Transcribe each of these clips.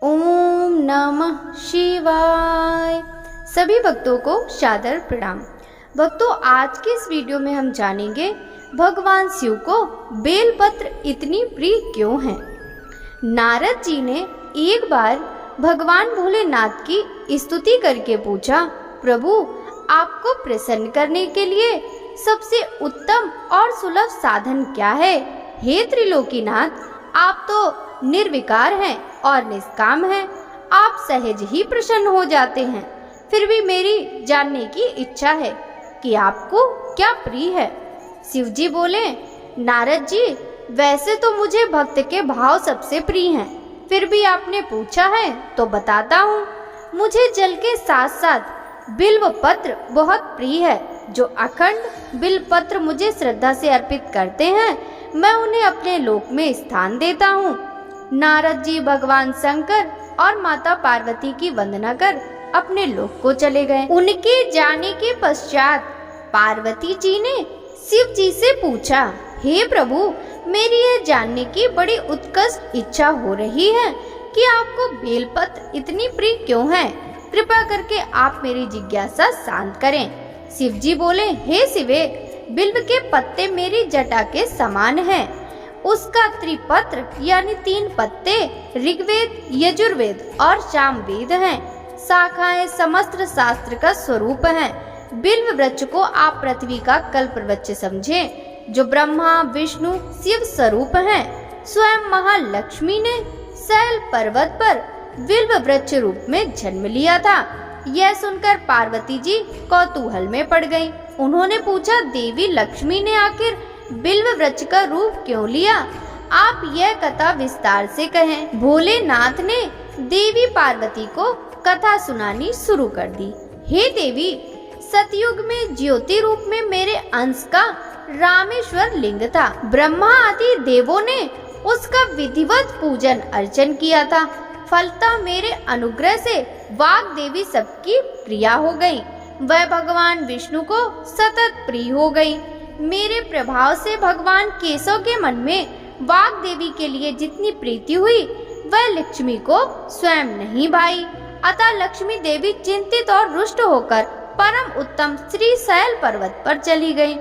ओम नमः शिवाय। सभी भक्तों को सादर प्रणाम। भक्तों, आज के इस वीडियो में हम जानेंगे भगवान शिव को बेलपत्र इतनी प्रिय क्यों है। नारद जी ने एक बार भगवान भोलेनाथ की स्तुति करके पूछा, प्रभु आपको प्रसन्न करने के लिए सबसे उत्तम और सुलभ साधन क्या है। हे त्रिलोकीनाथ, आप तो निर्विकार हैं और निष्काम हैं, आप सहज ही प्रसन्न हो जाते हैं। फिर भी मेरी जानने की इच्छा है कि आपको क्या प्रिय है। शिव जी बोले, नारद जी वैसे तो मुझे भक्त के भाव सबसे प्रिय हैं, फिर भी आपने पूछा है तो बताता हूँ। मुझे जल के साथ साथ बिल्व पत्र बहुत प्रिय है। जो अखंड बिल्व पत्र मुझे श्रद्धा से अर्पित करते हैं, मैं उन्हें अपने लोक में स्थान देता हूँ। नारद जी भगवान शंकर और माता पार्वती की वंदना कर अपने लोक को चले गए। उनके जाने के पश्चात पार्वती जी ने शिव जी से पूछा, हे प्रभु, मेरी यह जानने की बड़ी उत्कट इच्छा हो रही है कि आपको बेलपत्र इतनी प्रिय क्यों है। कृपा करके आप मेरी जिज्ञासा शांत करें। शिव जी बोले, हे शिवे, बिल्व के पत्ते मेरी जटा के समान हैं। उसका त्रिपत्र यानी 3 पत्ते ऋग्वेद, यजुर्वेद और सामवेद हैं। शाखाएं समस्त शास्त्र का स्वरूप हैं। बिल्व वृक्ष को आप पृथ्वी का कल्प वृक्ष समझें, जो ब्रह्मा विष्णु शिव स्वरूप हैं। स्वयं महालक्ष्मी ने शैल पर्वत पर बिल्व वृक्ष रूप में जन्म लिया था। यह सुनकर पार्वती जी कौतूहल में पड़ गईं। उन्होंने पूछा, देवी लक्ष्मी ने आखिर बिल्व वृक्ष का रूप क्यों लिया। आप यह कथा विस्तार से कहें। भोलेनाथ ने देवी पार्वती को कथा सुनानी शुरू कर दी। हे देवी, सतयुग में ज्योति रूप में मेरे अंश का रामेश्वर लिंग था। ब्रह्मा आदि देवों ने उसका विधिवत पूजन अर्चन किया था। फलतः मेरे अनुग्रह से वाग देवी सबकी प्रिया हो गई। वह भगवान विष्णु को सतत प्रिय हो गई। मेरे प्रभाव से भगवान केशव के मन में वाग देवी के लिए जितनी प्रीति हुई, वह लक्ष्मी को स्वयं नहीं भाई। अतः लक्ष्मी देवी चिंतित और रुष्ट होकर परम उत्तम श्री शैल पर्वत पर चली गई।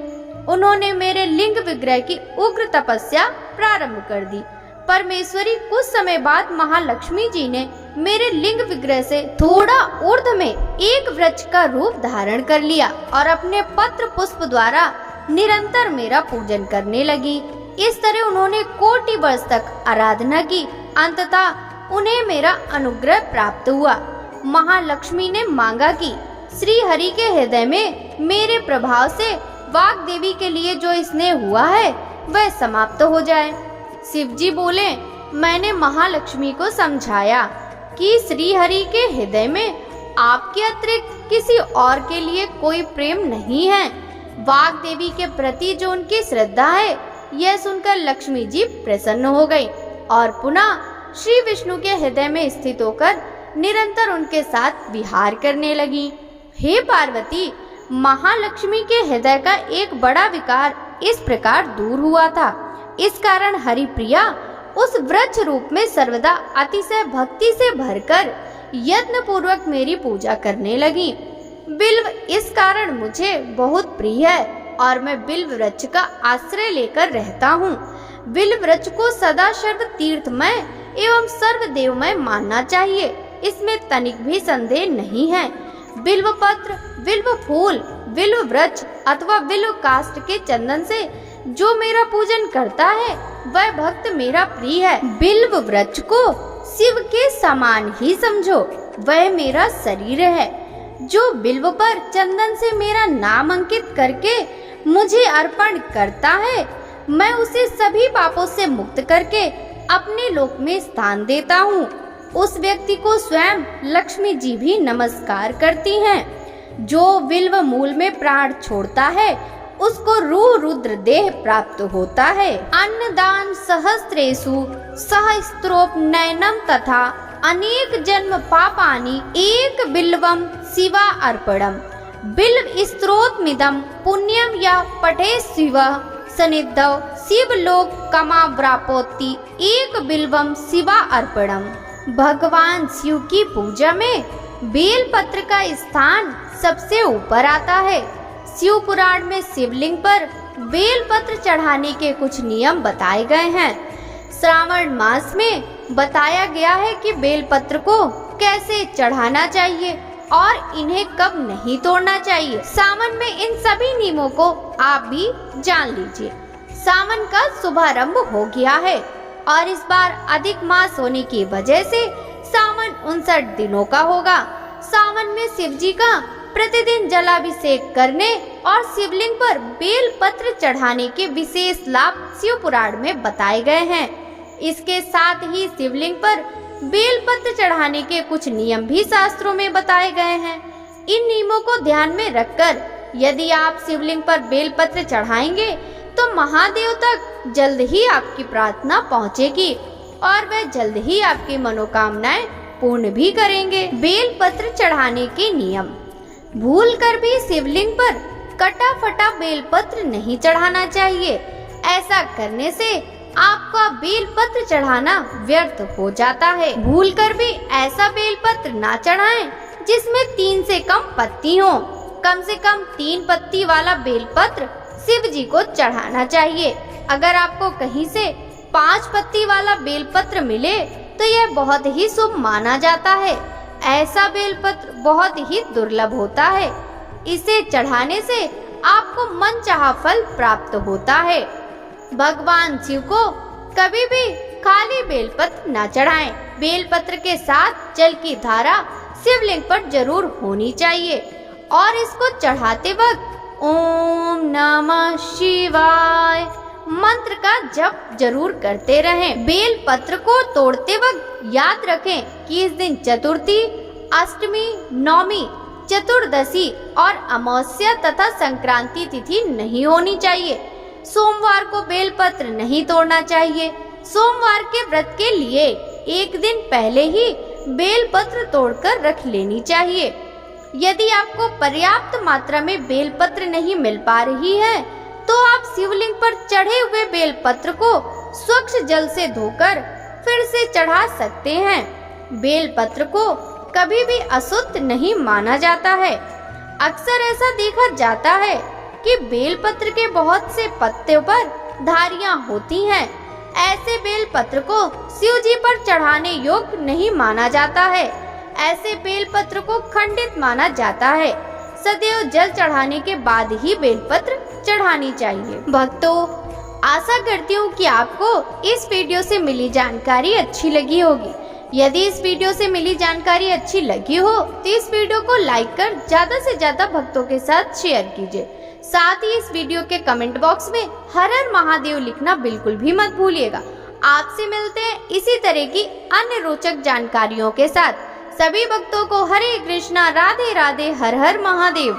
उन्होंने मेरे लिंग विग्रह की उग्र तपस्या प्रारंभ कर दी। परमेश्वरी कुछ समय बाद महालक्ष्मी जी ने मेरे लिंग विग्रह से थोड़ा ऊर्ध्व में एक वृक्ष का रूप धारण कर लिया और अपने पत्र पुष्प द्वारा निरंतर मेरा पूजन करने लगी। इस तरह उन्होंने कोटि वर्ष तक आराधना की। अंततः उन्हें मेरा अनुग्रह प्राप्त हुआ। महालक्ष्मी ने मांगा कि श्री हरि के हृदय में मेरे प्रभाव से वाग देवी के लिए जो स्नेह हुआ है वह समाप्त हो जाए। शिव जी बोले, मैंने महालक्ष्मी को समझाया कि श्री हरि के हृदय में आपके अतिरिक्त किसी और के लिए कोई प्रेम नहीं है। वाग देवी के प्रति जो उनकी श्रद्धा है, यह सुनकर लक्ष्मी जी प्रसन्न हो गई और पुनः श्री विष्णु के हृदय में स्थित होकर निरंतर उनके साथ विहार करने लगी। हे पार्वती, महालक्ष्मी के हृदय का एक बड़ा विकार इस प्रकार दूर हुआ था। इस कारण हरिप्रिया उस वृक्ष रूप में सर्वदा अतिशय भक्ति से भरकर यत्न पूर्वक मेरी पूजा करने लगी। बिल्व इस कारण मुझे बहुत प्रिय है और मैं बिल्व वृक्ष का आश्रय लेकर रहता हूँ। बिल्व वृक्ष को सदा सर्व तीर्थमय एवं सर्वदेवमय मानना चाहिए, इसमें तनिक भी संदेह नहीं है। बिल्व पत्र, बिल्व फूल, बिल्व वृक्ष अथवा बिल्व काष्ठ के चंदन से जो मेरा पूजन करता है, वह भक्त मेरा प्रिय है। बिल्व वृक्ष को शिव के समान ही समझो, वह मेरा शरीर है। जो बिल्व पर चंदन से मेरा नाम अंकित करके मुझे अर्पण करता है, मैं उसे सभी पापों से मुक्त करके अपने लोक में स्थान देता हूँ। उस व्यक्ति को स्वयं लक्ष्मी जी भी नमस्कार करती हैं। जो बिल्व मूल में प्राण छोड़ता है, उसको रूह रुद्र देह प्राप्त होता है। अन्नदान सहस्त्रेषु सहस्त्रोप नयनम तथा अनेक जन्म पापानि एक बिल्वम शिवा अर्पणम। बिल्व स्त्रोतमिदं पुण्यम या पठे शिव सनिधौ शिव लोक कमा व्रापोति एक बिल्वम शिवा अर्पणम। भगवान शिव की पूजा में बेलपत्र का स्थान सबसे ऊपर आता है। शिव पुराण में शिवलिंग पर बेलपत्र चढ़ाने के कुछ नियम बताए गए हैं। श्रावण मास में बताया गया है कि बेलपत्र को कैसे चढ़ाना चाहिए और इन्हें कब नहीं तोड़ना चाहिए। सावन में इन सभी नियमों को आप भी जान लीजिए। सावन का शुभारंभ हो गया है और इस बार अधिक मास होने की वजह से सावन 59 दिनों का होगा। सावन में शिव जी का प्रतिदिन जलाभिषेक करने और शिवलिंग पर बेलपत्र चढ़ाने के विशेष लाभ शिव पुराण में बताए गए हैं। इसके साथ ही शिवलिंग पर बेलपत्र चढ़ाने के कुछ नियम भी शास्त्रों में बताए गए हैं। इन नियमों को ध्यान में रखकर यदि आप शिवलिंग पर बेलपत्र चढ़ाएंगे तो महादेव तक जल्द ही आपकी प्रार्थना पहुंचेगी और वह जल्द ही आपकी मनोकामनाएं पूर्ण भी करेंगे। बेलपत्र चढ़ाने के नियम। भूल कर भी शिवलिंग पर कटा फटा बेलपत्र नहीं चढ़ाना चाहिए। ऐसा करने से आपका बेलपत्र चढ़ाना व्यर्थ हो जाता है। भूल कर भी ऐसा बेलपत्र ना चढ़ाएं जिसमें 3 से कम पत्ती हो। कम से कम 3 पत्ती वाला बेलपत्र शिव जी को चढ़ाना चाहिए। अगर आपको कहीं से 5 पत्ती वाला बेलपत्र मिले तो यह बहुत ही शुभ माना जाता है। ऐसा बेलपत्र बहुत ही दुर्लभ होता है। इसे चढ़ाने से आपको मनचाहा फल प्राप्त होता है। भगवान शिव को कभी भी खाली बेलपत्र न चढ़ाएं। बेलपत्र के साथ जल की धारा शिवलिंग पर जरूर होनी चाहिए और इसको चढ़ाते वक्त ओम नमः शिवाय मंत्र का जप जरूर करते रहें। बेलपत्र को तोड़ते वक्त याद रखें कि इस दिन चतुर्थी, अष्टमी, नवमी, चतुर्दशी और अमावस्या तथा संक्रांति तिथि नहीं होनी चाहिए। सोमवार को बेलपत्र नहीं तोड़ना चाहिए। सोमवार के व्रत के लिए एक दिन पहले ही बेलपत्र तोड़कर रख लेनी चाहिए। यदि आपको पर्याप्त मात्रा में बेलपत्र नहीं मिल पा रही है तो आप शिवलिंग पर चढ़े हुए बेलपत्र को स्वच्छ जल से धोकर फिर से चढ़ा सकते हैं। बेलपत्र को कभी भी अशुद्ध नहीं माना जाता है। अक्सर ऐसा देखा जाता है कि बेलपत्र के बहुत से पत्तों पर धारियां होती हैं। ऐसे बेलपत्र को शिव जी पर चढ़ाने योग्य नहीं माना जाता है। ऐसे बेलपत्र को खंडित माना जाता है। सदैव जल चढ़ाने के बाद ही बेलपत्र चढ़ानी चाहिए। भक्तों, आशा करती हूँ कि आपको इस वीडियो से मिली जानकारी अच्छी लगी होगी। यदि इस वीडियो से मिली जानकारी अच्छी लगी हो तो इस वीडियो को लाइक कर ज्यादा से ज्यादा भक्तों के साथ शेयर कीजिए। साथ ही इस वीडियो के कमेंट बॉक्स में हर हर महादेव लिखना बिल्कुल भी मत भूलिएगा। आपसे मिलते हैं इसी तरह की अन्य रोचक जानकारियों के साथ। सभी भक्तों को हरे कृष्णा, राधे राधे, हर हर महादेव।